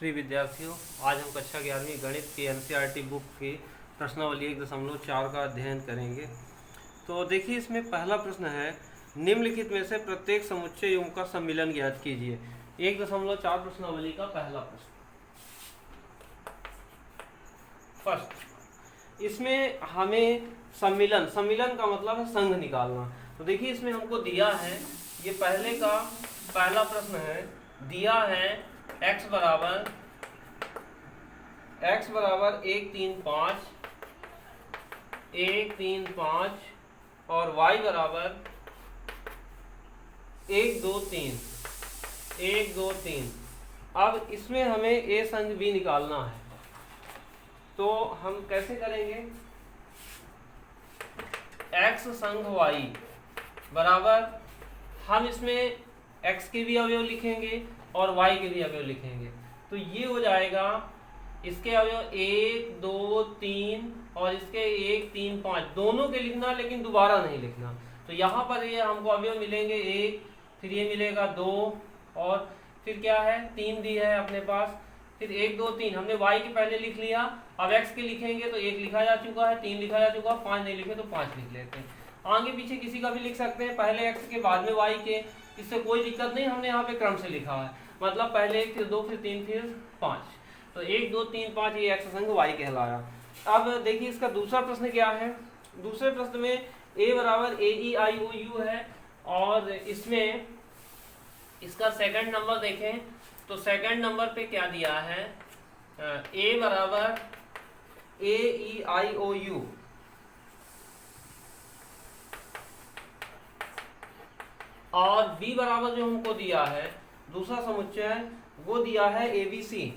प्रिय विद्यार्थियों, आज हम कक्षा 11वीं गणित की एनसीईआरटी बुक की प्रश्नावली 1.4 का अध्ययन करेंगे। तो देखिए, इसमें पहला प्रश्न है, निम्नलिखित में से प्रत्येक समुच्चय युग्म का सम्मिलन ज्ञात कीजिए। 1.4 प्रश्नावली का पहला प्रश्न। फर्स्ट, इसमें हमें सम्मिलन का मतलब है संघ निकालना। तो देखिए, इसमें हमको दिया है, ये पहला प्रश्न है, दिया है x बराबर 1 3 5 और y बराबर 1 2 3। अब इसमें हमें a संग b निकालना है, तो हम कैसे करेंगे? x संग y बराबर, हम इसमें x के भी अवयव लिखेंगे और y के भी अवयव लिखेंगे। तो ये हो जाएगा, इसके अवयव 1 2 3 और इसके 1 3 5 दोनों के लिखना, लेकिन दोबारा नहीं लिखना। तो यहाँ पर ये हमको अवयव मिलेंगे 1, फिर ये मिलेगा 2 और फिर क्या है 3 दी है अपने पास, फिर 1 2 3 हमने y के पहले लिख लिया। अब x के लिखेंगे तो 1 लिखा जा चुका है, 3 लिखा जा चुका है, 5 नहीं लिखे तो 5 लिख लेते हैं। आगे पीछे किसी का भी लिख सकते हैं, पहले x के बाद में y के, इससे कोई दिक्कत नहीं। हमने यहाँ पे क्रम से लिखा है, मतलब पहले 1 फिर 2 फिर 3 फिर 5। तो 1 2 3 5 ये x संग y कहलाया। अब देखिए, इसका दूसरा प्रश्न क्या है। दूसरे प्रश्न में a बराबर AEIOU है, और इसमें इसका सेकंड नंबर देखें तो सेकंड नंबर पे क्या दिया है, a बराबर AEIOU और b बराबर जो हमको दिया है दूसरा समुच्चय, वो दिया है ABC।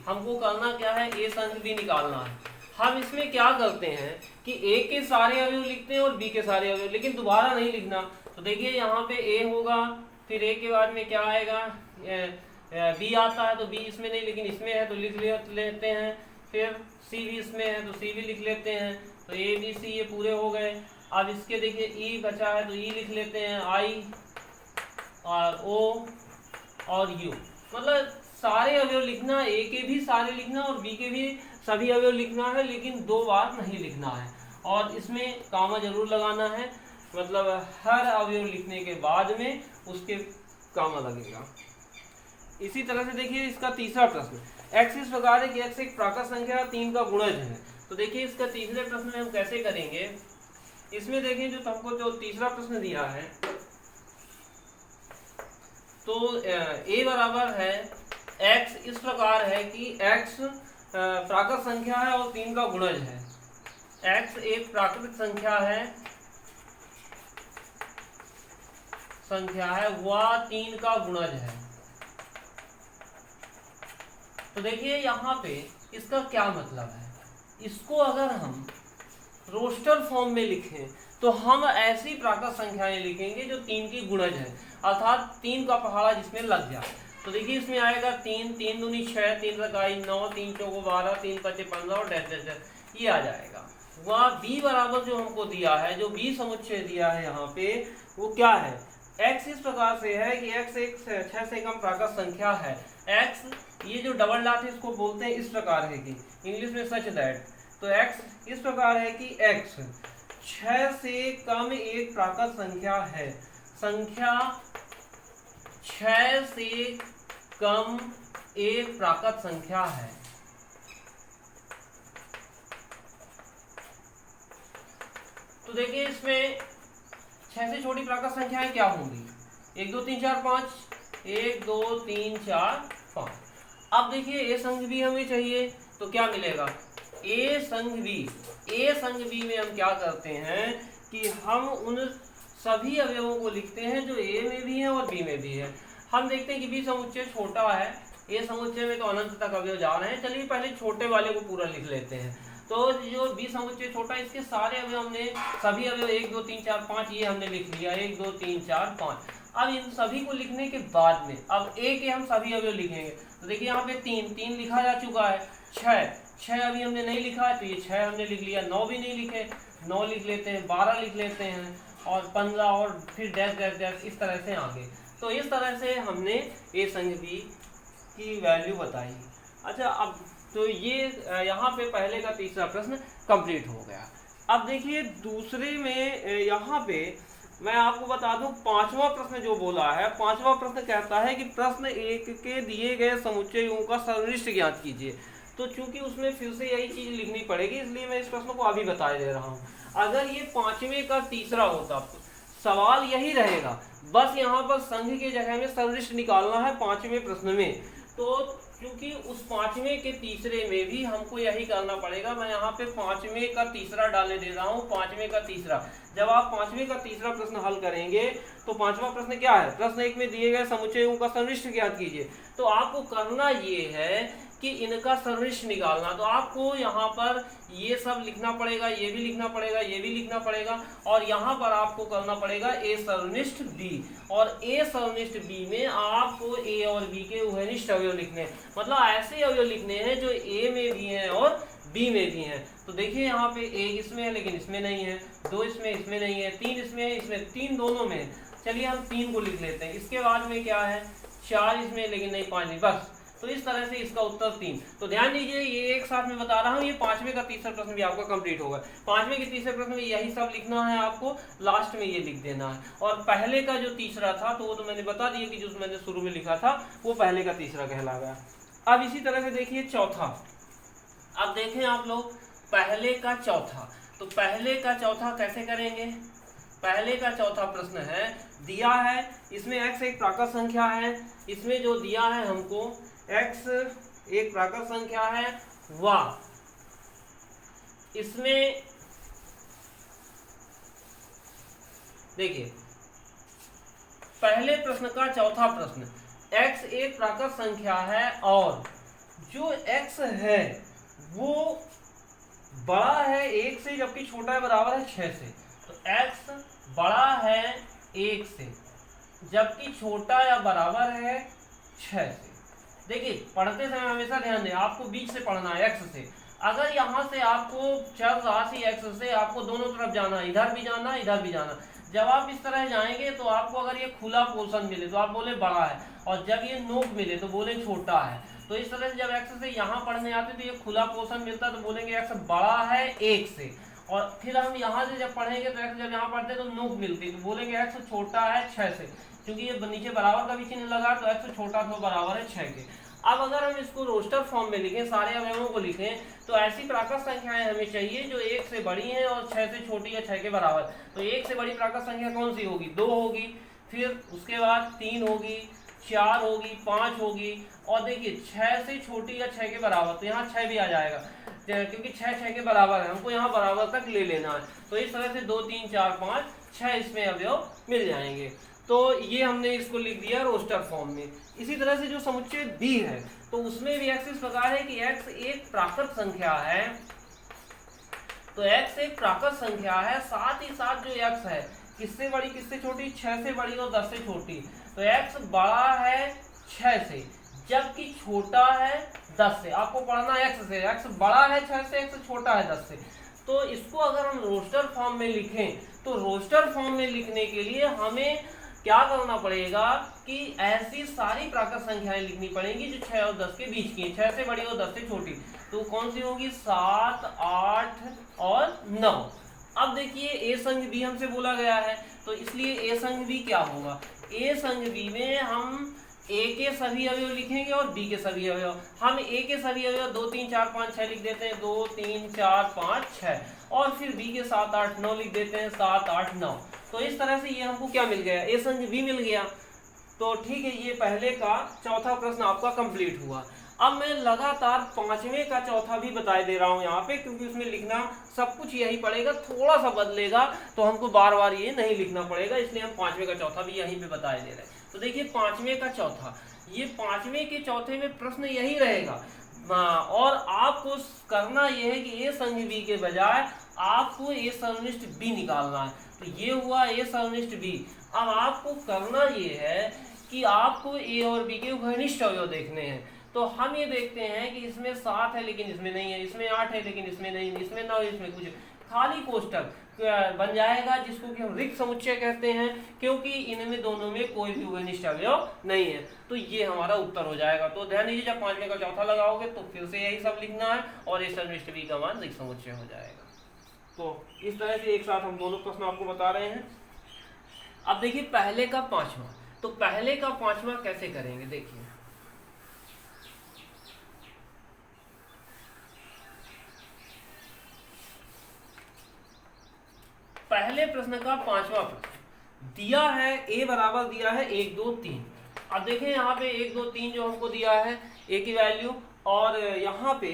हमको करना क्या है, a संग b निकालना है। हम इसमें क्या करते हैं कि a के सारे अवयव लिखते हैं और b के सारे अवयव, लेकिन दोबारा नहीं लिखना। तो देखिए, यहाँ पे a होगा, फिर a के बाद में क्या आएगा, b आता है, तो b इसमें नहीं लेकिन इसमें है तो लिख लेते हैं। फिर c भी इसमें है तो c भी लिख लेते हैं। तो ABC ये पूरे हो गए। अब इसके देखिए E बचा है तो E लिख लेते हैं, I और O और U, मतलब सारे अवयव लिखना, A के भी सारे लिखना और B के भी सभी अवयव लिखना है, लेकिन 2 बार नहीं लिखना है। और इसमें कामा जरूर लगाना है, मतलब हर अवयव लिखने के बाद में उसके कामा लगेगा। इसी तरह से देखिए, इसका तीसरा प्रश्न, x इस प्रकार है कि x एक प्राकृत संख्या 3 का गुणज है। तो देखिए, इसका तीसरे प्रश्न में हम कैसे करेंगे। इसमें देखिए, जो हमको जो तीसरा प्रश्न दिया है, तो a बराबर है x इस प्रकार है कि x प्राकृत संख्या है और 3 का गुणज है। x एक प्राकृतिक संख्या है, वह 3 का गुणज है। तो देखिए, यहाँ पे इसका क्या मतलब है। इसको अगर हम रोस्टर फॉर्म में लिखें तो हम ऐसी प्राकृत संख्याएं लिखेंगे जो 3 की गुणज है, अर्थात 3 का पहाड़ा जिसमें लग जाए। तो देखिए, इसमें आएगा 3 3 दूनी 6 3 रकाई 9 3 चौको 12 3 पचे 15 और डैश डैश डैश, ये आ जाएगा। वहाँ b बराबर जो हमको दिया है, जो b समुच्चय दिया है यहाँ पे, वो क्या है, x इस प्रकार से है कि x एक 6 से कम प्राकृत संख्या है। x ये जो डबल डॉट है इसको बोलते हैं इस प्रकार है कि इंग्लिश में सच दैट। तो x इस प्रकार है कि x 6 से कम एक प्राकृत संख्या है। संख्या 6 से कम एक प्राकृत संख्या है। तो देखिए, इसमें 6 से छोटी प्राकृत संख्याएं क्या होंगी, 1 2 3 4 5, 1 2 3 4 5। अब देखिए, a संग b हमें चाहिए, तो क्या मिलेगा, a संग b में हम क्या करते हैं कि हम उन सभी अवयवों को लिखते हैं जो a में भी है और b में भी है। हम देखते हैं कि b समुच्चय छोटा है, a समुच्चय में तो अनंत तक अवयव जा रहे हैं। चलिए पहले छोटे वाले को पूरा लिख लेते हैं। तो जो b समुच्चय छोटा, इसके सारे अवयव हमने, सभी अवयव 1 2 3 4 5 ये हमने लिख लिया, 1 2 3 4 5। अब इन सभी को लिखने के बाद में अब a के हम सभी अवयव लिखेंगे। तो देखिए, यहाँ पे 3 लिखा जा चुका है, 6 अभी हमने नहीं लिखा है, तो ये 6 हमने लिख लिया। 9 भी नहीं लिखे, 9 लिख लेते हैं, 12 लिख लेते हैं और 15 और फिर डैश डैश डैश इस तरह से आगे। तो इस तरह से हमने ए संग बी की वैल्यू बताई। अच्छा, अब तो ये यहाँ पे पहले का तीसरा प्रश्न कंप्लीट हो गया। अब देखिए दूसरे में यहाँ पे मैं आपको बता दूं, पांचवा प्रश्न जो बोला है, पांचवा प्रश्न कहता है कि प्रश्न एक के दिए गए समुच्चयों का सर्वनिष्ठ ज्ञात कीजिए। तो चूंकि उसमें फिर से यही चीज लिखनी पड़ेगी, इसलिए मैं इस प्रश्न को अभी बता दे रहा हूँ। अगर ये पांचवें का तीसरा होता सवाल यही रहेगा, बस यहाँ पर संघ के जगह में सर्वनिष्ठ निकालना है पांचवें प्रश्न में। तो क्योंकि उस पांचवें के तीसरे में भी हमको यही करना पड़ेगा, मैं यहाँ पे पांचवें का तीसरा डालने दे रहा हूँ। पांचवें का तीसरा, जब आप पांचवें का तीसरा प्रश्न हल करेंगे तो पांचवा प्रश्न क्या है, प्रश्न एक में दिए गए समुच्चयों का सर्वनिष्ठ ज्ञात कीजिए। तो आपको करना ये है कि इनका सर्वनिष्ठ निकालना। तो आपको यहाँ पर ये सब लिखना पड़ेगा, ये भी लिखना पड़ेगा, ये भी लिखना पड़ेगा, और यहाँ पर आपको करना पड़ेगा ए सर्वनिष्ठ बी। और ए सर्वनिष्ठ बी में आपको ए और बी के उभयनिष्ठ अवयव लिखने हैं, मतलब ऐसे अवयव लिखने हैं जो ए में भी हैं और बी में भी हैं। तो देखिए यहाँ पे एक इसमें है लेकिन इसमें नहीं है, दो इसमें नहीं है, तीन इसमें है, इसमें तीन दोनों में है। चलिए हम तीन को लिख लेते हैं। इसके बाद में क्या है, चार इसमें लेकिन नहीं, पाँच नहीं, बस। तो इस तरह से इसका उत्तर तीन। तो ध्यान दीजिए, ये एक साथ में बता रहा हूँ, ये पांचवें का तीसरा प्रश्न भी आपका कंप्लीट होगा। पांचवें के तीसरे प्रश्न में यही सब लिखना है आपको, लास्ट में ये लिख देना है। और पहले का जो तीसरा था तो वो तो मैंने बता दिया कि जो मैंने शुरू में लिखा था वो पहले का तीसरा कहला गया। अब इसी तरह से देखिए चौथा। अब देखें आप लोग पहले का चौथा। तो पहले का चौथा कैसे करेंगे, पहले का चौथा प्रश्न है, दिया है इसमें x एक प्राकृत संख्या है, इसमें जो दिया है हमको x एक प्राकृत संख्या है, y इसमें देखिए पहले प्रश्न का चौथा प्रश्न, x एक प्राकृत संख्या है और जो x है वो बड़ा है 1 से जबकि छोटा है बराबर है 6 से। तो x बड़ा है 1 से जबकि छोटा या बराबर है 6 से। देखिए पढ़ते समय हमेशा ध्यान दें, आपको बीच से पढ़ना है x से। अगर यहाँ से आपको चर राशि x से आपको दोनों तरफ जाना, इधर भी जाना इधर भी जाना। जब आप इस तरह जाएंगे तो आपको अगर ये खुला पोर्शन मिले तो आप बोले बड़ा है, और जब ये नोक मिले तो बोले छोटा है। तो इस तरह से जब x से यहाँ पढ़ने आते तो ये खुला पोर्शन मिलता तो बोलेंगे x बड़ा है 1 से, और फिर हम यहाँ से जब पढ़ेंगे तो x जब यहाँ पढ़ते तो नोक मिलती तो बोलेंगे x छोटा है 6 से, क्योंकि ये नीचे बराबर का भी चिन्ह लगा तो x छोटा तो बराबर है 6 के। अब अगर हम इसको रोस्टर फॉर्म में लिखें, सारे अवयवों को लिखें, तो ऐसी प्राकृत संख्याएं हमें चाहिए जो 1 से बड़ी हैं और 6 से छोटी या 6 के बराबर। तो 1 से बड़ी प्राकृत संख्या कौन सी होगी, 2 होगी, फिर उसके बाद 3 होगी, 4 होगी, 5 होगी, और देखिए 6 से छोटी या 6 के बराबर, तो यहाँ 6 भी आ जाएगा क्योंकि 6 के बराबर है, हमको यहाँ बराबर तक ले लेना है। तो इस तरह से 2 3 4 5 6 इसमें अवयव मिल जाएंगे। तो ये हमने इसको लिख दिया रोस्टर फॉर्म में। इसी तरह से जो समुच्चय बी है तो उसमें भी x इस प्रकार है कि x एक प्राकृत संख्या है, तो x एक प्राकृत संख्या है, साथ ही साथ जो x है किससे बड़ी किससे छोटी, 6 से बड़ी और 10 से छोटी। तो x बड़ा है 6 से जबकि छोटा है 10 से। आपको पढ़ना है x से, x बड़ा है 6 से, x छोटा है 10 से। तो इसको अगर हम रोस्टर फॉर्म में लिखें तो रोस्टर फॉर्म में लिखने के लिए हमें क्या करना पड़ेगा कि ऐसी सारी प्राकृत संख्याएं लिखनी पड़ेंगी जो 6 और 10 के बीच की, 6 से बड़ी और 10 से छोटी। तो कौन सी होगी, 7 8 और 9। अब देखिए ए संग बी हमसे बोला गया है, तो इसलिए ए संग बी क्या होगा, ए संग बी में हम ए के सभी अवयव लिखेंगे और बी के सभी अवयव। हम ए के सभी अवयव 2 3 4 5 6 लिख देते हैं, 2 3 4 5 6, और फिर बी के 7 8 9 लिख देते हैं, 7 8 9। तो इस तरह से ये हमको क्या मिल गया, ए संग बी मिल गया। तो ठीक है, ये पहले का चौथा प्रश्न आपका कंप्लीट हुआ। अब मैं लगातार पांचवें का चौथा भी बताए दे रहा हूँ यहाँ पे, क्योंकि उसमें लिखना सब कुछ यही पड़ेगा, थोड़ा सा बदलेगा तो हमको बार बार ये नहीं लिखना पड़ेगा, इसलिए हम पांचवें का चौथा भी यहीं पे बताए दे रहे हैं। तो देखिए पांचवें का चौथा, ये पांचवें के चौथे में प्रश्न यही रहेगा, और आपको करना यह है कि ए संग बी के बजाय आपको ए सर्वनिष्ठ बी निकालना है। तो ये हुआ ए सर्वनिष्ठ बी। अब आपको करना ये है कि आपको ए और बी के उभयनिष्ठ अवयव देखने हैं। तो हम ये देखते हैं कि इसमें 7 है लेकिन इसमें नहीं है, इसमें 8 है लेकिन इसमें नहीं, इसमें 9 इसमें कुछ, खाली कोष्टक, बन जाएगा, जिसको कि हम रिक्त समुच्चय कहते हैं, क्योंकि इनमें दोनों में कोई भी उभयनिष्ठ अवयव नहीं है। तो ये हमारा उत्तर हो जाएगा। तो ध्यान दीजिए, जब 5वें का चौथा लगाओगे तो फिर से यही सब लिखना है और ए सन्निविष्ट बी का मान रिक्त समुच्चय हो जाएगा। तो इस तरह से एक साथ हम दोनों प्रश्न आपको बता रहे हैं। अब देखिए पहले का पांचवा, तो पहले का पांचवा कैसे करेंगे देखिए। पहले प्रश्न का पांचवा प्रश्न दिया है, ए बराबर दिया है 1 2 3। अब देखें यहाँ पे 1 2 3 जो हमको दिया है ए की वैल्यू, और यहाँ पे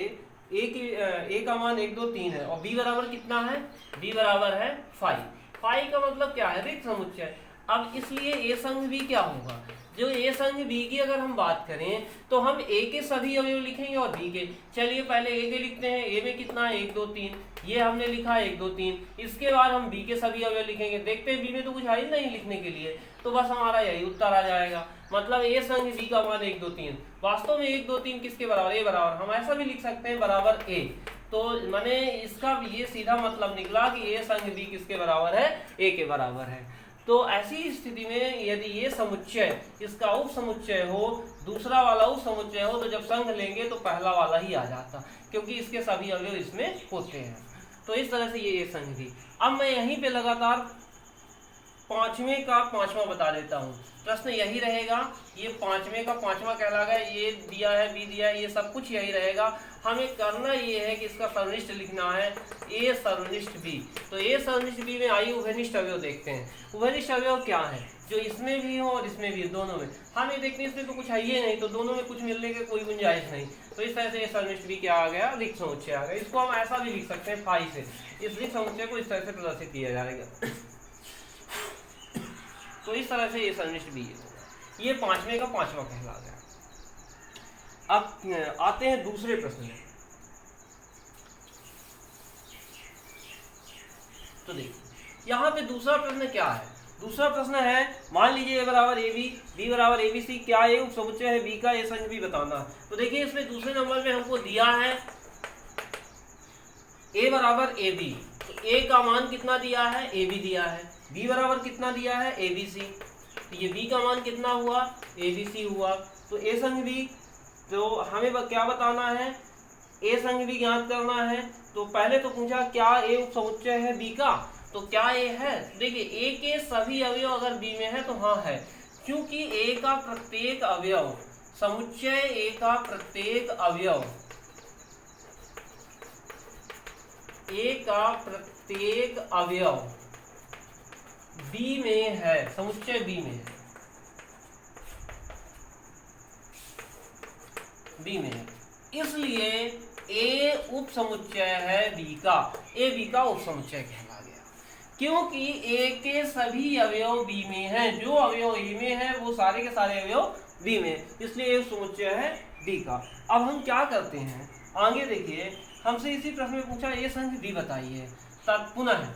ए का मान 1 2 3 है, और बी बराबर कितना है, बी बराबर है 5। 5 का मतलब क्या है, रिक्त समुच्चय। अब इसलिए ए संग बी क्या होगा, जो ए संग बी की अगर हम बात करें तो हम ए के सभी अवयव लिखेंगे और बी के। चलिए पहले ए के लिखते हैं। ए में कितना है 1 2 3, ये हमने लिखा 1 2 3। इसके बाद हम बी के सभी अवयव लिखेंगे। देखते हैं बी में तो कुछ है ही नहीं लिखने के लिए, तो बस हमारा यही उत्तर आ जाएगा। मतलब ए संग बी का मान 1 2 3। वास्तव में 1 2 3 किसके बराबर, ए बराबर, हम ऐसा भी लिख सकते हैं बराबर ए। तो मैंने इसका ये सीधा मतलब निकला कि ए संग बी किसके बराबर है, ए के बराबर है। तो ऐसी स्थिति में यदि ये समुच्चय इसका उप समुच्चय हो, दूसरा वाला उप समुच्चय हो, तो जब संघ लेंगे तो पहला वाला ही आ जाता, क्योंकि इसके सभी अवयव इसमें होते हैं। तो इस तरह से ये संघ थी। अब मैं यहीं पे लगातार 5वें का 5वां बता देता हूँ। प्रश्न यही रहेगा, ये 5वें का 5वां कहलाएगा। ये दिया है, बी दिया है, ये सब कुछ यही रहेगा। हमें करना ये है कि इसका सर्वनिष्ठ लिखना है, ए सर्वनिष्ठ बी। तो ए सर्वनिष्ठ बी में आइए उभयनिष्ठ अवयव देखते हैं। उभयनिष्ठ अवयव क्या है, जो इसमें भी हो और इसमें भी, दोनों में। हम ये देखते हैं इसमें तो कुछ है ही नहीं, तो दोनों में कुछ मिलने के कोई गुंजाइश नहीं। तो इस तरह से ए सर्वनिष्ठ बी क्या आ गया, रिक्त समुच्चय आ गया। इसको हम ऐसा भी लिख सकते हैं 5 से। इस रिक्त समुच्चय को इस तरह से प्रदर्शित किया जाएगा। तो इस तरह से ये सर्वनिष्ठ बी है। ये 5वें का 5वां कहला गया। अब आते हैं दूसरे प्रश्न में। तो देखिए यहाँ पे दूसरा प्रश्न क्या है। दूसरा प्रश्न है, मान लीजिए ए बराबर ए बी, बी बराबर ए बी सी, क्या ये उप समुच्चय है बी का, ए संग बी बताना। तो देखिए इसमें दूसरे नंबर में हमको दिया है ए बराबर ए बी। तो ए का मान कितना दिया है, ए बी दिया है। बी बराबर कितना दिया है, ए बी सी। तो ये बी का मान कितना हुआ, ए बी सी हुआ। तो ए संग बी, तो हमें क्या बताना है, ए संग बी ज्ञात करना है। तो पहले तो पूछा क्या ए उप समुच्चय है बी का, तो क्या ए है। देखिए ए के सभी अवयव अगर बी में है तो हाँ है, क्योंकि ए का प्रत्येक अवयव, समुच्चय ए का प्रत्येक अवयव, ए का प्रत्येक अवयव बी में है, समुच्चय बी में है, बी में है। इसलिए ए उप समुच्चय है बी का, ए बी का उप समुच्चय कहला गया, क्योंकि ए के सभी अवयव बी में हैं। जो अवयव ए में है वो सारे के सारे अवयव बी में, इसलिए ए समुच्चय है बी का। अब हम क्या करते हैं आगे देखिए, हमसे इसी प्रश्न में पूछा ए संग बी बताइए। पुनः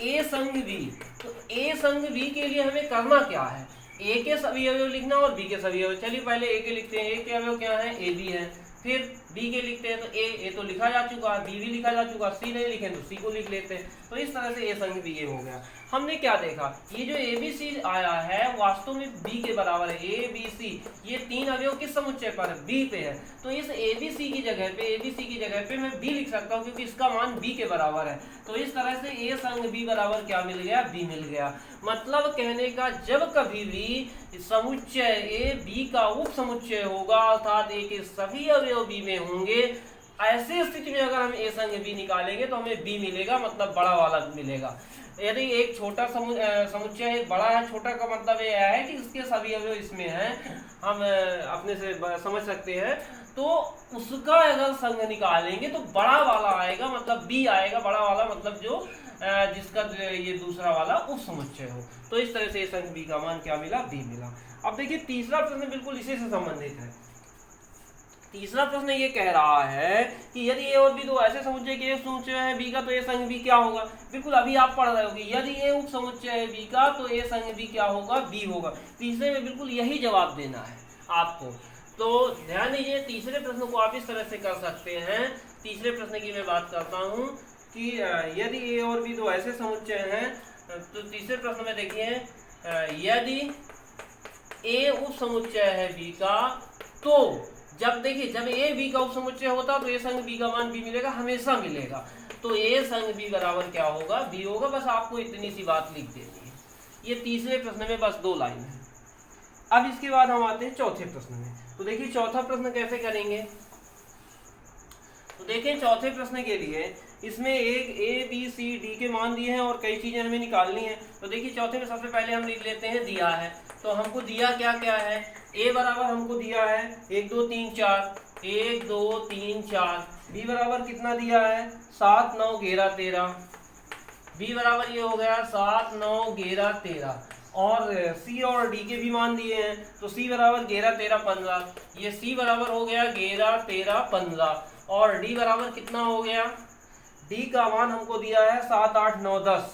ए संग बी, तो ए संग बी के लिए हमें करना क्या है, ए के सभी अवयव लिखना और बी के सभी अवयव। चलिए पहले ए के लिखते हैं। ए के अवयव क्या है, ए बी है। फिर बी के लिखते हैं, तो ए तो लिखा जा चुका, बी भी लिखा जा चुका, सी नहीं लिखे तो सी को लिख लेते हैं। तो इस तरह से ए संग बी ये हो गया। हमने क्या देखा, ये जो ए बी सी आया है वास्तव में बी के बराबर है। ए बी सी ये तीन अवयव किस समुच्चय पर है, बी पे है। तो इस ए बी सी की जगह पे, ए बी सी की जगह पे मैं बी लिख सकता हूँ, क्योंकि इसका मान बी के बराबर है। तो इस तरह से ए संग बी बराबर क्या मिल गया, बी मिल गया। मतलब कहने का, जब कभी भी समुच्चय ए बी का उप समुच्चय होगा, अर्थात ए के सभी अवयव बी में होंगे, ऐसे स्थिति में अगर हम ए संग बी निकालेंगे तो हमें बी मिलेगा, मतलब बड़ा वाला मिलेगा। यदि एक छोटा समुच्चय एक बड़ा है, छोटा का मतलब ये है कि इसके सभी अवयव इसमें हैं, हम अपने से समझ सकते हैं। तो उसका अगर संग निकालेंगे तो बड़ा वाला आएगा, मतलब बी आएगा, बड़ा वाला मतलब जो जिसका ये दूसरा वाला उप समुच्चय हो। तो इस तरह से ए संग बी का मान क्या मिला, बी मिला। अब देखिए तीसरा प्रश्न बिल्कुल इसी से संबंधित है। तीसरा प्रश्न ये कह रहा है कि यदि ए और बी दो ऐसे समुच्चय के एक समुच्चय है बी का, तो ए संग बी क्या होगा। बिल्कुल अभी आप पढ़ रहे होगे, यदि ए उप समुच्चय है बी का तो ए संग बी क्या होगा, बी होगा। तीसरे में बिल्कुल यही जवाब देना है आपको। तो ध्यान दीजिए, तीसरे प्रश्न को आप इस तरह से कर सकते हैं। तीसरे प्रश्न की मैं बात करता हूँ कि यदि ए और बी दो ऐसे समुच्चय हैं, तो तीसरे प्रश्न में देखिए यदि ए उप समुच्चय है बी का, तो जब ए बी का उप समुच्चय होता तो ए संग बी का मान बी मिलेगा, हमेशा मिलेगा। तो ए संग बी बराबर क्या होगा, बी होगा। बस आपको इतनी सी बात लिख देनी है। ये तीसरे प्रश्न में बस 2 लाइन है। अब इसके बाद हम आते हैं चौथे प्रश्न में। तो देखिए चौथा प्रश्न कैसे करेंगे। तो देखिए चौथे प्रश्न के लिए इसमें एक ए बी सी डी के मान दिए हैं और कई चीजें हमें निकालनी है। तो देखिए चौथे में सबसे पहले हम लिख लेते हैं दिया है। तो हमको दिया क्या क्या है, ए बराबर हमको दिया है 1 2 3 4, 1 2 3 4। बी बराबर कितना दिया है 7 9 11 13। बी बराबर ये हो गया 7 9 11 13। और सी और डी के भी मान दिए हैं। तो सी बराबर 11 13 15। ये सी बराबर हो गया 11 13 15। और डी बराबर कितना हो गया, डी का मान हमको दिया है 7 8 9 10।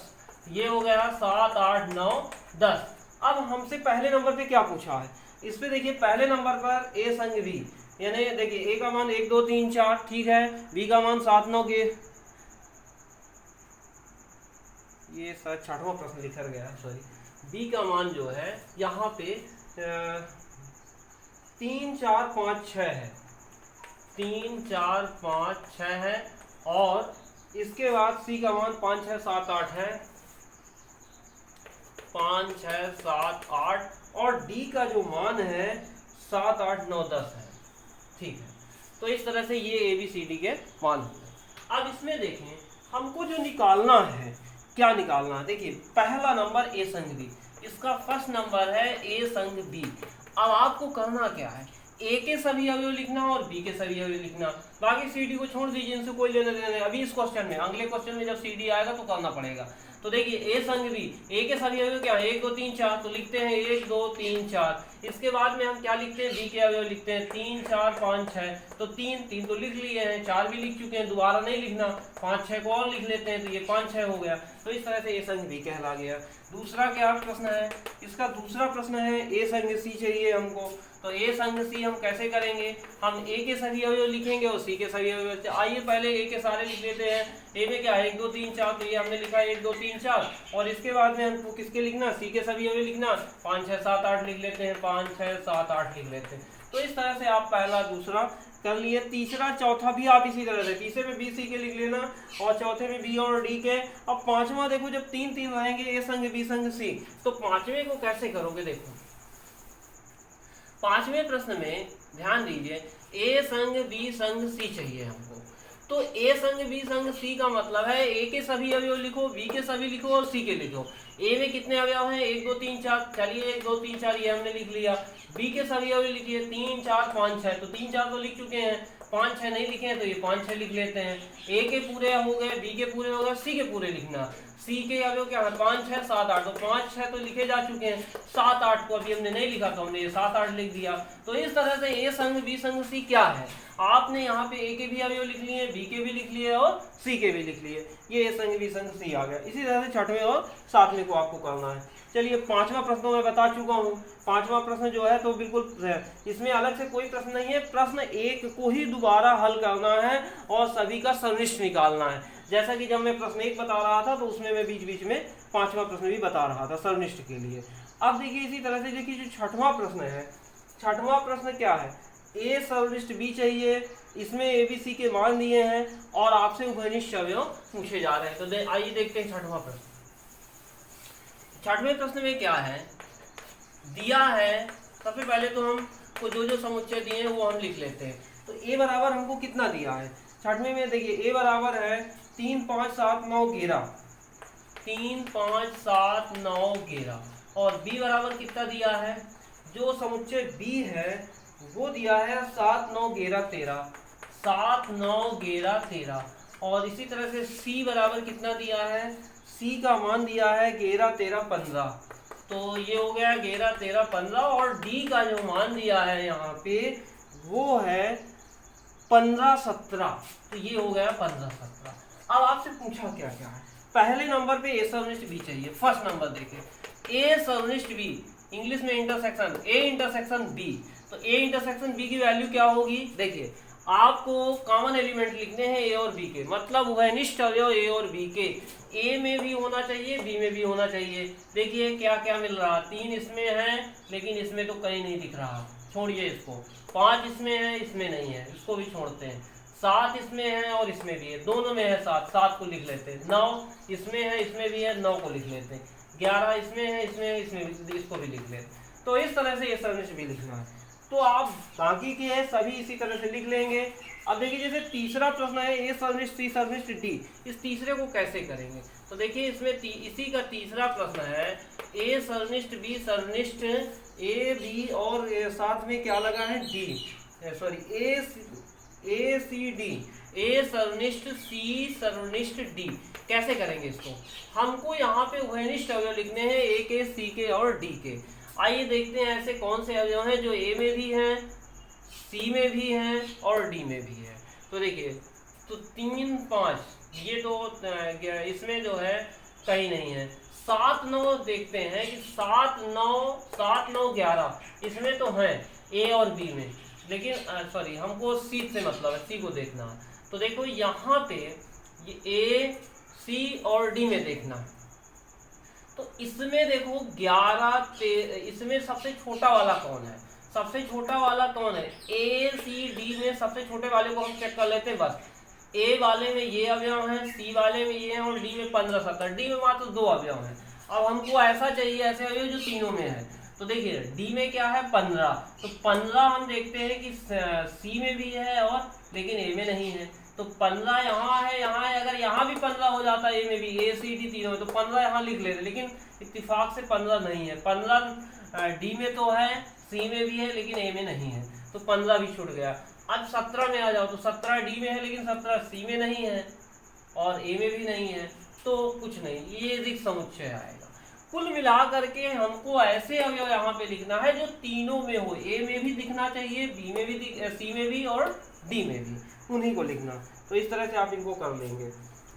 ये हो गया 7 8 9 10। अब हमसे पहले नंबर पे क्या पूछा है, इस पे देखिए पहले नंबर पर ए संग बी, यानी देखिए ए का मान 1 2 3 4, ठीक है। बी का मान 7 9 ये शायद 6वां प्रश्न लिखा गया, सॉरी। बी का मान जो है यहाँ पे 3 4 5 6 है, 3 4 5 6 है। और इसके बाद सी का मान 5 6 7 8 है, 5 6 7 8। और डी का जो मान है 7 8 9 10 है, ठीक है। तो इस तरह से ये ए बी सी डी के मान हुए। अब इसमें देखें हमको जो निकालना है, क्या निकालना है। देखिए पहला नंबर ए संग बी, इसका फर्स्ट नंबर है ए संग बी। अब आपको करना क्या है, ए के सभी अवयव लिखना और बी के सभी अवयव लिखना, बाकी सी डी को छोड़ दीजिए, इनसे कोई लेना देना नहीं अभी इस क्वेश्चन में। अगले क्वेश्चन में जब सी डी आएगा तो करना पड़ेगा। तो देखिए ए संग बी, ए के सभी अवयव क्या है 1 2 3 4, तो लिखते हैं 1 2 3 4। इसके बाद में हम क्या लिखते हैं, बी के अवयव लिखते हैं 3 4 5 6। तो 3 तो लिख लिए हैं, 4 भी लिख चुके हैं, दोबारा नहीं लिखना। 5 6 को और लिख लेते हैं, तो ये 5 6 हो गया। तो इस तरह से ए संग बी कहला गया। दूसरा क्या प्रश्न है, इसका दूसरा प्रश्न है ए संग सी चाहिए हमको। तो ए संग सी हम कैसे करेंगे, हम ए के सभी अवयव लिखेंगे और सी के सभी अवयव। आइए पहले ए के सारे लिख लेते हैं। ए में क्या है 1 2 3 4, तो ये हमने लिखा है 1 2 3 4। और इसके बाद में हमको किसके लिखना, सी के सभी अवयव लिखना। 5 6 7 8 लिख लेते हैं, 5 6 7 8 लिख लेते हैं। तो इस तरह से आप पहला दूसरा कर लिए। तीसरा चौथा भी आप इसी तरह से, तीसरे में बी सी के लिख लेना और चौथे में बी और डी के। अब पांचवा देखो, जब 3 3 रहेंगे ए संग बी संग सी, तो पांचवें को कैसे करोगे। देखो पांचवें प्रश्न में ध्यान दीजिए, ए संग बी संग सी चाहिए हमको। तो ए संग बी संग सी का मतलब है ए के सभी अवयव लिखो, बी के सभी लिखो और सी के लिखो। ए में कितने अवयव हैं 1 2 3 4, चलिए 1 2 3 4 ये हमने लिख लिया। बी के सभी अवयव लिखिए 3 4 5 6, तो 3 4 तो लिख चुके हैं, 5 6 नहीं लिखे हैं, तो ये 5 6 लिख लेते हैं। ए के पूरे हो गए, बी के पूरे हो गए, सी के पूरे लिखना। सी के अवयव क्या है 5 6 7 8, तो 5 6 तो लिखे जा चुके हैं, 7 8 को अभी हमने नहीं लिखा, तो हमने ये 7 8 लिख दिया। तो इस तरह से ए संग बी संग सी क्या है, आपने यहाँ पे ए के भी अवयव लिख लिए, बी के भी लिख लिए और सी के भी लिख लिए। ये ए संग बी संग सी आ गया। इसी तरह से छठवें और सातवें को आपको करना है। चलिए पांचवा प्रश्न मैं बता चुका हूँ। पांचवा प्रश्न जो है तो बिल्कुल इसमें अलग से कोई प्रश्न नहीं है, प्रश्न एक को ही दोबारा हल करना है और सभी का समिष्ट निकालना है। जैसा कि जब मैं प्रश्न 1 बता रहा था तो उसमें मैं बीच बीच में पांचवा प्रश्न भी बता रहा था सरनिष्ठ के लिए। अब देखिए इसी तरह से देखिए जो छठवां प्रश्न है, छठवां प्रश्न क्या है, ए सरनिष्ठ बी चाहिए, इसमें ए बी सी के मान दिए हैं और आपसे उभयनिष्ठ अवयव पूछे जा रहे हैं। तो आइए देखते हैं छठवां प्रश्न। छठवें प्रश्न में क्या है दिया है, सबसे पहले तो हम को जो समुच्चय दिए हैं वो हम लिख लेते हैं। तो ए बराबर हमको कितना दिया है छठवें में, देखिए ए बराबर है 3 5 7 9 11, 3 5 7 9 11। और बी बराबर कितना दिया है, जो समुच्चय बी है वो दिया है 7 9 11 13, 7 9 11 13। और इसी तरह से सी बराबर कितना दिया है, सी का मान दिया है 11 13 15, तो ये हो गया 11 13 15। और डी का जो मान दिया है यहाँ पे वो है 15 17, तो ये हो गया 15 17। अब आपसे पूछा क्या क्या है, पहले नंबर पे ए सरनिष्ठ बी चाहिए। फर्स्ट नंबर देखिए ए सरनिष्ठ बी, इंग्लिश में इंटरसेक्शन, ए इंटरसेक्शन बी। तो ए इंटरसेक्शन बी की वैल्यू क्या होगी, देखिए आपको कॉमन एलिमेंट लिखने हैं ए और बी के, मतलब उभयनिष्ठ अवयव ए और बी के ए में भी होना चाहिए बी में भी होना चाहिए। देखिए क्या क्या मिल रहा, 3 इसमें है लेकिन इसमें तो कहीं नहीं दिख रहा, छोड़िए इसको। 5 इसमें है, इसमें नहीं है, इसको भी छोड़ते हैं। 7 इसमें है और इसमें भी है, दोनों में है 7, 7 को लिख लेते हैं। 9 इसमें है, इसमें भी है, 9 को लिख लेते हैं। 11 इसमें है, इसमें भी, इसको भी लिख लेते हैं। तो इस तरह से ये सदिश भी लिखना है। तो आप बाकी के सभी इसी तरह से लिख लेंगे। अब देखिए जैसे तीसरा प्रश्न है ए सदिश सी सदिश डी, इस तीसरे को कैसे करेंगे? तो देखिए इसमें इसी का तीसरा प्रश्न है ए सरनिष्ठ बी सरनिष्ठ ए बी और साथ में क्या लगा है डी, सॉरी ए सी डी, ए सरनिष्ठ सी सरनिष्ठ डी। कैसे करेंगे इसको? हमको यहाँ पे उभयनिष्ठ अवयव लिखने हैं ए के सी के और डी के। आइए देखते हैं ऐसे कौन से अवयव हैं जो ए में भी हैं, सी में भी हैं और डी में भी है। तो देखिए तो 3 5 ये तो इसमें जो है कहीं नहीं है। 7 9 देखते हैं कि 7 9 11 इसमें तो हैं ए और बी में, लेकिन सॉरी हमको सी से मतलब है, सी को देखना है। तो देखो यहाँ पे ये ए सी और डी में देखना है। तो इसमें देखो 11 इसमें सबसे छोटा वाला कौन है? सबसे छोटा वाला कौन है? ए सी डी में सबसे छोटे वाले को हम चेक कर लेते हैं बस। ए वाले में ये अवयव हैं, सी वाले में ये हैं और डी में 15 17, डी में मात्र 2 अवयव हैं। अब हमको ऐसा चाहिए ऐसे अवयव जो तीनों में है। तो देखिए डी में क्या है 15, तो 15 हम देखते हैं कि सी में भी है और लेकिन ए में नहीं है। तो 15 यहाँ है, यहाँ है, अगर यहाँ भी 15 हो जाता है ए में भी, ए सी डी तीनों में, तो 15 यहाँ लिख लेते, लेकिन इत्तेफाक से 15 नहीं है। 15 डी में तो है, सी में भी है लेकिन ए में नहीं है, तो 15 भी छूट गया। अब 17 में आ जाओ तो 17 डी में है लेकिन 17 सी में नहीं है और ए में भी नहीं है, तो कुछ नहीं, ये रिक्त समुच्चय आएगा। कुल मिला करके हमको ऐसे अवयव यहाँ पे लिखना है जो तीनों में हो, ए में भी दिखना चाहिए, बी में भी, सी में भी और डी में भी, उन्हीं को लिखना। तो इस तरह से आप इनको कर लेंगे।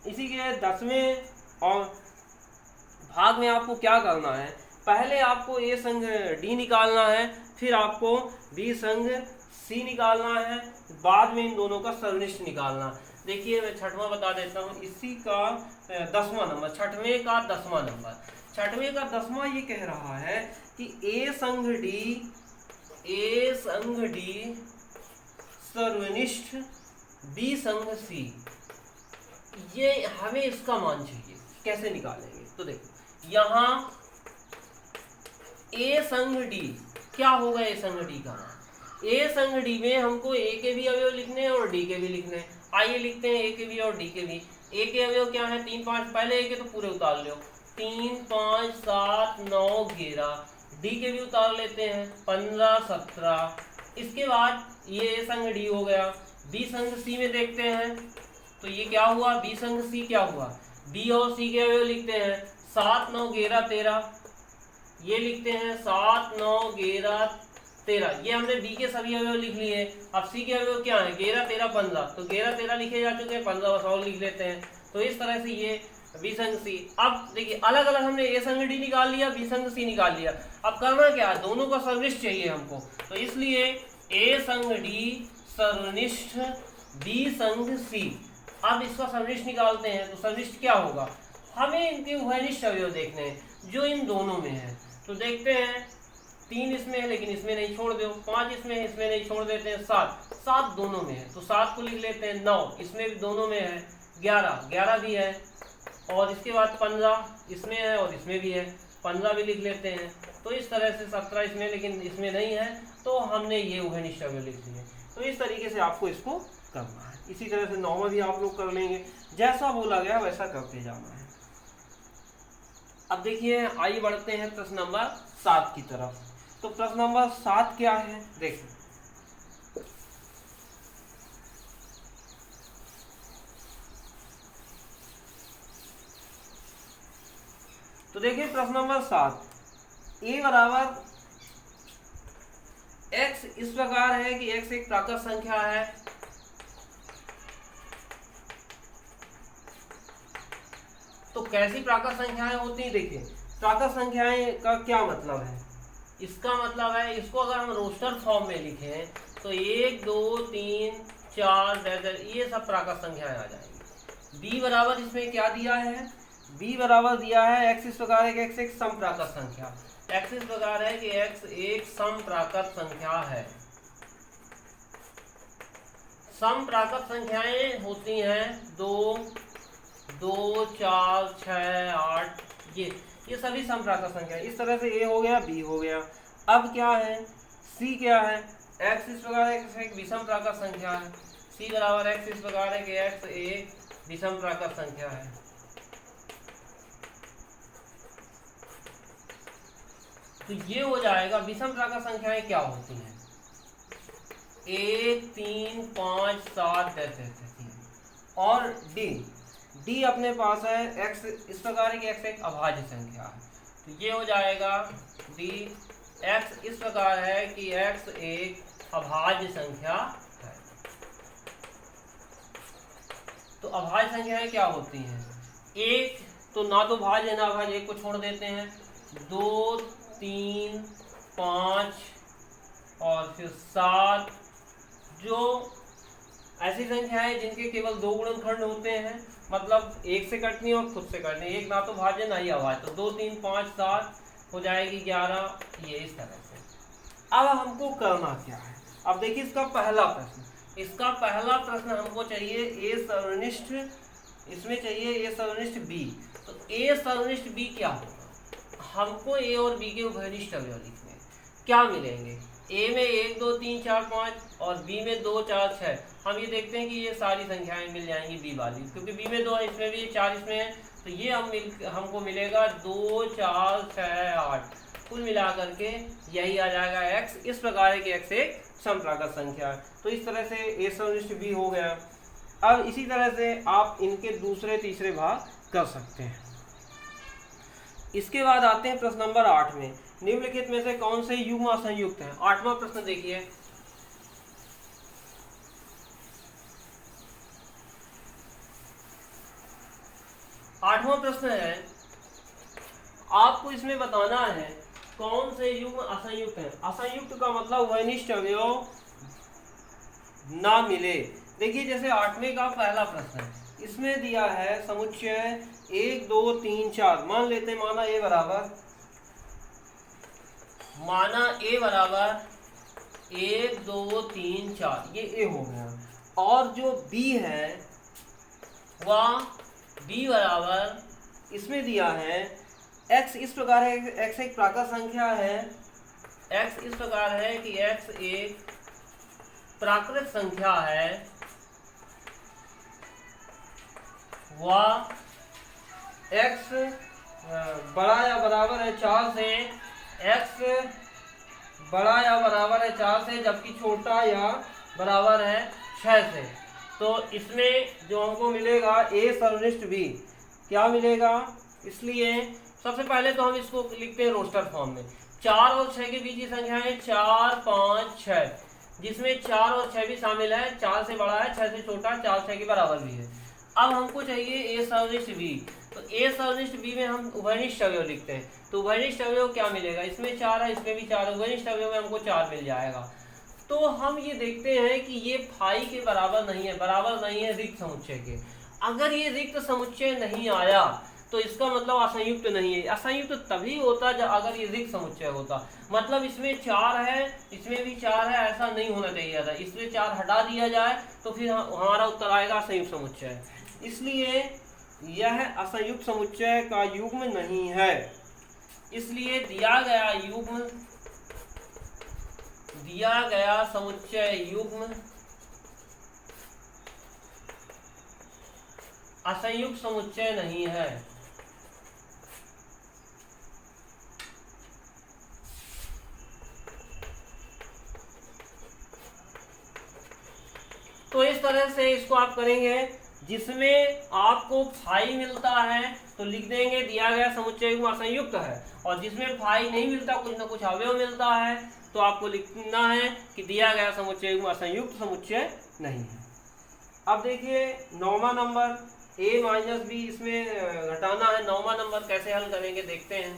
इसी के 10वें और भाग में आपको क्या करना है, पहले आपको ए संग डी निकालना है, फिर आपको बी संग सी निकालना है, बाद में इन दोनों का सरनिष्ठ निकालना। देखिए मैं 6वां बता देता हूँ, इसी का 10वां नंबर, 6वें का 10वां नंबर। 6वें का 10वां ये कह रहा है कि ए संग डी सर्वनिष्ठ बी संग सी। ये हमें इसका मान चाहिए, कैसे निकालेंगे? तो देखो यहाँ ए संग डी क्या होगा? ए संग डी का मान, ए संग डी में हमको ए के भी अवयव लिखने हैं और डी के भी लिखने हैं। आइए लिखते हैं ए के भी और डी के भी। ए के अवयव क्या है? 3 5, पहले ए के तो पूरे उतार लो, 3 5 7 9 11। डी के भी उतार लेते हैं, 15 17। इसके बाद ये ए संग डी हो गया। बी संग सी में देखते हैं, तो ये क्या हुआ? बी संग सी क्या हुआ? बी और सी के अवयव लिखते हैं, 7 9 11 13। ये लिखते हैं 7 9 11 13। ये हमने बी के सभी अवयव लिख लिए। अब सी के अवयव क्या है? 11 13 15, तो 11 13 लिखे जा चुके हैं, 15 बस और लिख लेते हैं। तो इस तरह से ये बी संग सी। अब देखिए अलग अलग हमने ए संग डी निकाल लिया, बी संग सी निकाल लिया। अब करना क्या है? दोनों का सर्वनिष्ठ चाहिए हमको, तो इसलिए ए संग डी सर्वनिष्ठ बी संग सी। अब इसका सर्वनिष्ठ निकालते हैं, तो सर्वनिष्ठ क्या होगा? हमें इनके उभयनिष्ठ अवयव देखने हैं जो इन दोनों में है। तो देखते हैं, 3 इसमें है लेकिन इसमें नहीं, छोड़ दो। 5 इसमें है, इसमें नहीं, छोड़ देते हैं। 7 दोनों में है, तो 7 को लिख लेते हैं। 9 इसमें भी दोनों में है। 11 भी है, और इसके बाद 15 इसमें है और इसमें भी है, 15 भी लिख लेते हैं। तो इस तरह से 17 इसमें लेकिन इसमें नहीं है, तो हमने ये उभयनिष्ठ अवयव लिख लिए। तो इस तरीके से आपको इसको करना है। इसी तरह से 9वां भी आप लोग कर लेंगे, जैसा बोला गया वैसा करते जाना है। अब देखिए आइए बढ़ते हैं प्रश्न नंबर 7 की तरफ। तो प्रश्न नंबर 7 क्या है? देखिए तो देखिए प्रश्न नंबर 7, ए बराबर x इस प्रकार है कि x एक प्राकृत संख्या है। तो कैसी प्राकृत संख्याएं होती हैं? देखिए प्राकृत संख्याएं का क्या मतलब है? इसका मतलब है, इसको अगर हम रोस्टर फॉर्म में लिखें तो 1 2 3 4 ये सब प्राकृत संख्याएं आ जाएंगी। b बराबर इसमें क्या दिया है, b बराबर दिया है x इस प्रकार है कि x एक सम प्राकृत संख्या, x इस प्रकार है कि x एक सम प्राकृत संख्या है। सम प्राकृत संख्याएं होती हैं 2, 2, 4, 6, 8, ये सभी सम प्राकृत संख्या। इस तरह से a हो गया, b हो गया। अब क्या है, c क्या है, x इस प्रकार है कि एक विषम प्राकृत संख्या है, c बराबर x इस प्रकार है कि x एक विषम प्राकृत संख्या है। तो ये हो जाएगा, विषम प्राकृत संख्याएं क्या होती हैं, 1, 3, 5, 7 ऐसे। और d अपने पास है x इस प्रकार है कि x एक अभाज्य संख्या है। तो ये हो जाएगा d x इस प्रकार है कि x एक अभाज्य संख्या है। तो अभाज्य संख्याएं क्या होती हैं, एक तो ना तो भाज्य ना अभाज्य, एक को छोड़ देते हैं, 2, 3, 5 और फिर 7, जो ऐसी संख्याएं जिनके केवल 2 गुणनखंड होते हैं, मतलब एक से कटनी और खुद से कटनी, एक ना तो भाज्य ना ही अभाज्य। तो 2, 3, 5, 7 हो जाएगी 11, ये इस तरह से। अब हमको करना क्या है, अब देखिए इसका पहला प्रश्न हमको चाहिए ए सर्वनिष्ठ, इसमें चाहिए ए सर्वनिष्ठ बी। तो ए सर्वनिष्ठ बी क्या होगा, हमको ए और बी के उभयनिष्ठ अवयव लिखने, क्या मिलेंगे, ए में 1, 2, 3, 4, 5 और बी में 2, 4, 6। हम ये देखते हैं कि ये सारी संख्याएं मिल जाएंगी बी वाली, क्योंकि बी में 2 है, इसमें भी 4 इसमें है। तो ये हमको मिलेगा 2, 4, 6, 8, कुल मिलाकर के यही आ जाएगा x। इस प्रकार है कि x एक सम प्राकृत संख्या है। तो इस तरह से ए सर्वनिष्ठ बी हो गया। अब इसी तरह से आप इनके दूसरे तीसरे भाग कर सकते हैं। इसके बाद आते हैं प्रश्न नंबर 8 में, निम्नलिखित में से कौन से युग्म असंयुक्त हैं। 8वां प्रश्न देखिए, आठवां प्रश्न है, आपको इसमें बताना है कौन से युग्म असंयुक्त हैं। असंयुक्त का मतलब उभयनिष्ठ अवयव ना मिले। देखिए जैसे 8वें का पहला प्रश्न है, इसमें दिया है समुच्चय 1, 2, 3, 4। मान लेते हैं, माना a बराबर 1, 2, 3, 4, ये a हो गया। और जो b है वह b बराबर इसमें दिया है x इस प्रकार है, x एक प्राकृत संख्या है, x इस प्रकार है कि x एक प्राकृत संख्या है, वह x बड़ा या बराबर है 4 से, x बड़ा या बराबर है 4 से, जबकि छोटा या बराबर है 6 से। तो इसमें जो हमको मिलेगा ए सर्वनिष्ठ बी, क्या मिलेगा, इसलिए सबसे पहले तो हम इसको लिखते हैं रोस्टर फॉर्म में। 4 और 6 के बीच की संख्याएं 4, 5, 6, जिसमें 4 और 6 भी शामिल है, 4 से बड़ा है, 6 से छोटा, 4, 6 के बराबर भी है। अब हमको चाहिए ए सर्वनिष्ठ बी। तो ए सर्वनिष्ठ बी में हम उभयनिष्ठ अवयव लिखते हैं। तो उभयनिष्ठ अवयव क्या मिलेगा, इसमें 4 है, इसमें भी 4 है, उभयनिष्ठ अवयव में हमको 4 मिल जाएगा। तो हम ये देखते हैं कि ये फाई के बराबर नहीं है, बराबर नहीं है रिक्त समुच्चय के। अगर ये रिक्त समुच्चय नहीं आया तो इसका मतलब असंयुक्त नहीं है। असंयुक्त तभी होता जब अगर ये रिक्त समुच्चय होता, मतलब इसमें 4 है, इसमें भी 4 है, ऐसा नहीं होना चाहिए था। इसमें 4 हटा दिया जाए तो फिर हमारा उत्तर आएगा असंयुक्त समुच्चय। इसलिए यह असंयुक्त समुच्चय का युग्म नहीं है। इसलिए दिया गया समुच्चय युग्म असंयुक्त समुच्चय नहीं है। तो इस तरह से इसको आप करेंगे, जिसमें आपको फाई मिलता है तो लिख देंगे दिया गया समुच्चय युग्म असंयुक्त है, और जिसमें फाई नहीं मिलता, कुछ ना कुछ अवयव मिलता है, तो आपको लिखना है कि दिया गया समुच्चय युग्म असंयुक्त समुच्चय नहीं है। अब देखिए 9वां नंबर, a माइनस बी इसमें घटाना है। 9वां नंबर कैसे हल करेंगे देखते हैं।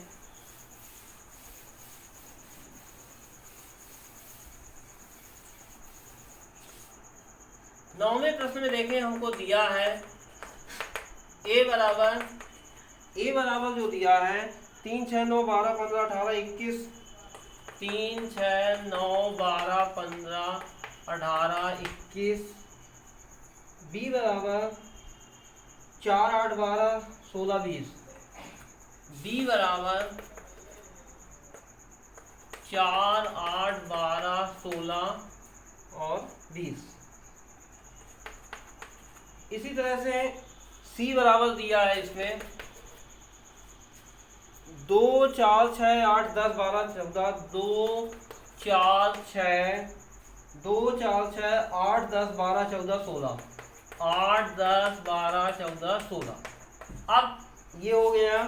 9वें प्रश्न में देखें हमको दिया है ए बराबर जो दिया है 3, 6, 9, 12, 15, 18, 21, 3, 6, 9, 12, 15, 18, 21, बी बराबर 4, 8, 12, 16, 20, बी बराबर 4, 8, 12, 16 और 20। इसी तरह से सी बराबर दिया है इसमें 2, 4, 6, 8, 10, 12, 14, 2, 4, 6, 2, 4, 6, 8, 10, 12, 14, 16, 8, 10, 12, 14, 16। अब ये हो गया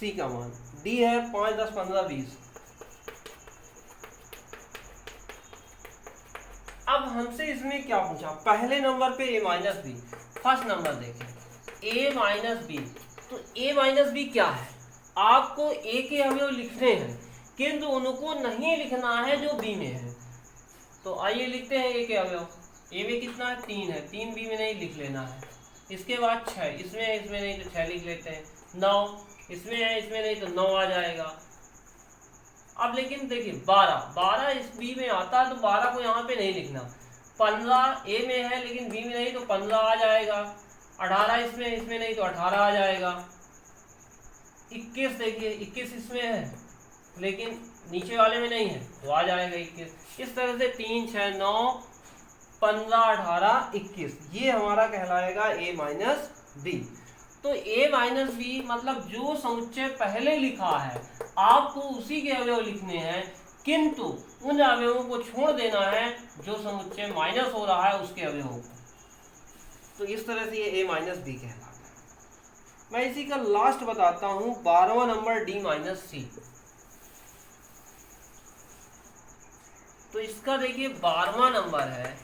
सी का मान। डी है 5, 10, 15, 20। अब हमसे इसमें क्या पूछा, पहले नंबर पे ए माइनस बी, फर्स्ट नंबर देखें ए माइनस बी। तो ए माइनस बी क्या है, आपको ए के अवयव लिखने हैं किंतु उनको नहीं लिखना है जो बी में है। तो आइए लिखते हैं ए के अवयव। ए में कितना है 3 है, 3 बी में नहीं लिख लेना है। इसके बाद 6 इसमें है, इसमें नहीं तो 6 लिख लेते हैं। 9 इसमें है, इसमें नहीं तो 9 आ जाएगा। अब लेकिन देखिए 12 इस बी में आता है तो 12 को यहाँ पे नहीं लिखना। 15 ए में है लेकिन बी में नहीं तो 15 आ जाएगा। 18 इसमें नहीं तो 18 आ जाएगा। 21 देखिए 21 इसमें है लेकिन नीचे वाले में नहीं है तो आ जाएगा 21। इस तरह से 3, 6, 9, 15, 18, 21 ये हमारा कहलाएगा ए माइनस बी। तो ए माइनस बी मतलब जो समुच्चय पहले लिखा है आपको उसी के अवयव लिखने हैं किंतु उन अवयवों को छोड़ देना है जो समुच्चय माइनस हो रहा है उसके अवयवों को। तो इस तरह से ये ए माइनस बी कहलाता है। मैं इसी का लास्ट बताता हूं 12वां नंबर डी माइनस सी। तो इसका देखिए 12वां नंबर है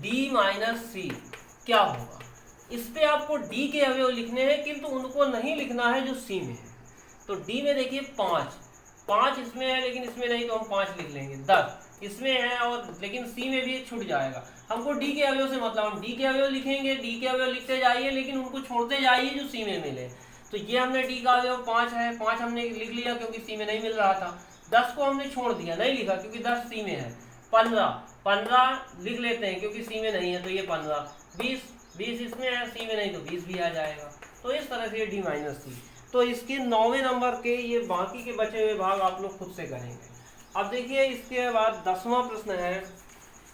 डी माइनस सी। क्या होगा, इस पे आपको डी के अवयव लिखने हैं किंतु उनको नहीं लिखना है जो सी में है। तो डी में देखिए 5 इसमें है लेकिन इसमें नहीं तो हम 5 लिख लेंगे। 10 इसमें है और लेकिन सी में भी छूट जाएगा। हमको डी के अवयव से मतलब हम डी के अवयव लिखेंगे, डी के अवयव लिखते जाइए लेकिन उनको छोड़ते जाइए जो सी में मिले। तो ये हमने डी का अवयव 5 है, 5 हमने लिख लिया क्योंकि सी में नहीं मिल रहा था। 10 को हमने छोड़ दिया, नहीं लिखा क्योंकि 10 सी में है। 15 लिख लेते हैं क्योंकि सी में नहीं है तो ये 15। 20 इसमें है, सी में नहीं तो 20 भी आ जाएगा। तो इस तरह से ये डी माइनस सी। तो इसके 9वें नंबर के ये बाकी के बचे हुए भाग आप लोग खुद से करेंगे। अब देखिए इसके बाद 10वां प्रश्न है।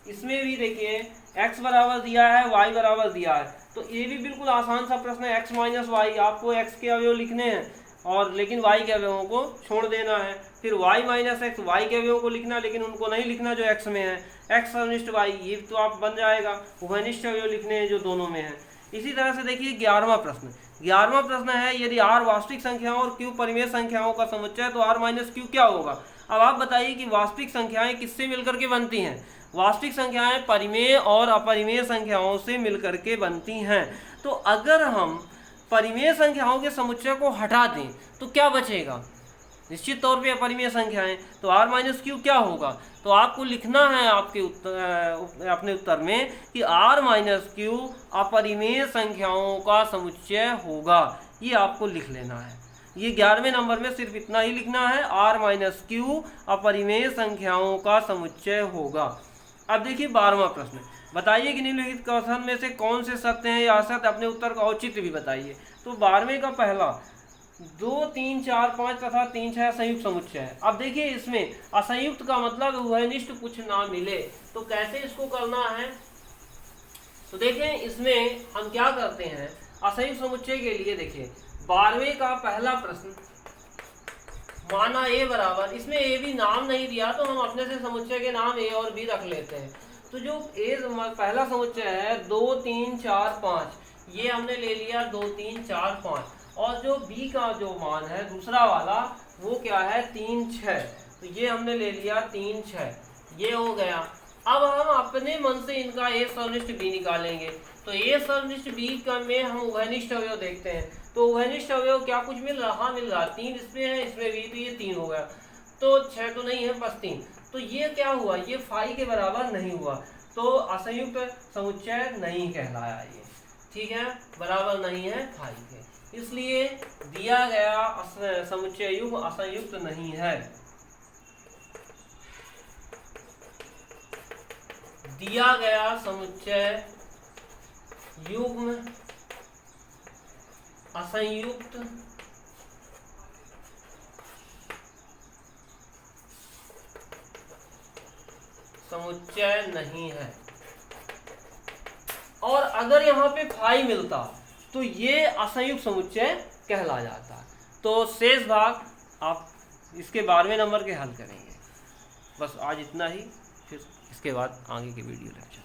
इसमें भी देखिए x बराबर दिया है, y बराबर दिया है। तो ये भी बिल्कुल आसान सा प्रश्न है। x माइनस वाई, आपको x के अवयव लिखने हैं और लेकिन y के अवयवों को छोड़ देना है। फिर y माइनस एक्स, y के अवयवों को लिखना लेकिन उनको नहीं लिखना जो x में है। x अनिष्ट y ये तो आप बन जाएगा। उभयनिष्ठ अवयव लिखने हैं जो दोनों में है। इसी तरह से देखिए 11वां प्रश्न। 11वां प्रश्न है यदि r वास्तविक संख्याओं और q परिमेय संख्याओं का समुच्चय है तो r माइनस q क्या होगा। अब आप बताइए कि वास्तविक संख्याएं किससे मिलकर के बनती हैं। वास्तविक संख्याएं परिमेय और अपरिमेय संख्याओं से मिलकर के बनती हैं। तो अगर हम परिमेय संख्याओं के समुच्चय को हटा दें तो क्या बचेगा, निश्चित तौर पे अपरिमेय संख्याएं। तो r माइनस क्यू क्या होगा। तो आपको लिखना है आपके अपने उत्तर में कि r माइनस क्यू अपरिमेय संख्याओं का समुच्चय होगा। ये आपको लिख लेना है। ये 11वें नंबर में सिर्फ इतना ही लिखना है, r माइनस क्यू अपरिमेय संख्याओं का समुच्चय होगा। अब देखिए 12वां प्रश्न। बताइए कि निम्नलिखित कथन में से कौन से सत्य हैं या असत्य, अपने उत्तर का औचित्य भी बताइए। तो 12वें का पहला 2, 3, 4, 5 तथा 3, 6 संयुक्त समुच्चय है। अब देखिए इसमें असंयुक्त का मतलब उभयनिष्ठ कुछ ना मिले। तो कैसे इसको करना है, तो देखें इसमें हम क्या करते हैं असंयुक्त समुच्चय के लिए। देखिए 12वें का पहला प्रश्न, माना ए बराबर, इसमें ए भी नाम नहीं दिया तो हम अपने से समुच्चय के नाम ए और बी रख लेते हैं। तो जो ए पहला समुच्चय है 2, 3, 4, 5, ये हमने ले लिया 2, 3, 4, 5। और जो बी का जो मान है दूसरा वाला वो क्या है 3, 6, तो ये हमने ले लिया 3, 6, ये हो गया। अब हम अपने मन से इनका ए सवनिष्ठ बी निकालेंगे। तो ए सवनिष्ठ बी का में हम उभयनिष्ठ अवयव देखते हैं। तो उभयनिष्ठ अवयव क्या कुछ मिल रहा, मिल रहा 3 इसमें है, इसमें भी, तो ये 3 हो गया। तो 6 तो नहीं है बस 3। तो ये क्या हुआ, ये फाई के बराबर नहीं हुआ। तो असंयुक्त समुच्चय नहीं कहलाया ये, ठीक है, बराबर नहीं है फाई के। इसलिए दिया गया समुच्चय युग्म असंयुक्त नहीं है। दिया गया समुच्चय युग्म असंयुक्त समुच्चय नहीं है। और अगर यहाँ पे फाई मिलता तो ये असंयुक्त समुच्चय कहला जाता। तो शेष भाग आप इसके 12वें नंबर के हल करेंगे। बस आज इतना ही, फिर इसके बाद आगे के वीडियो लेक्चर।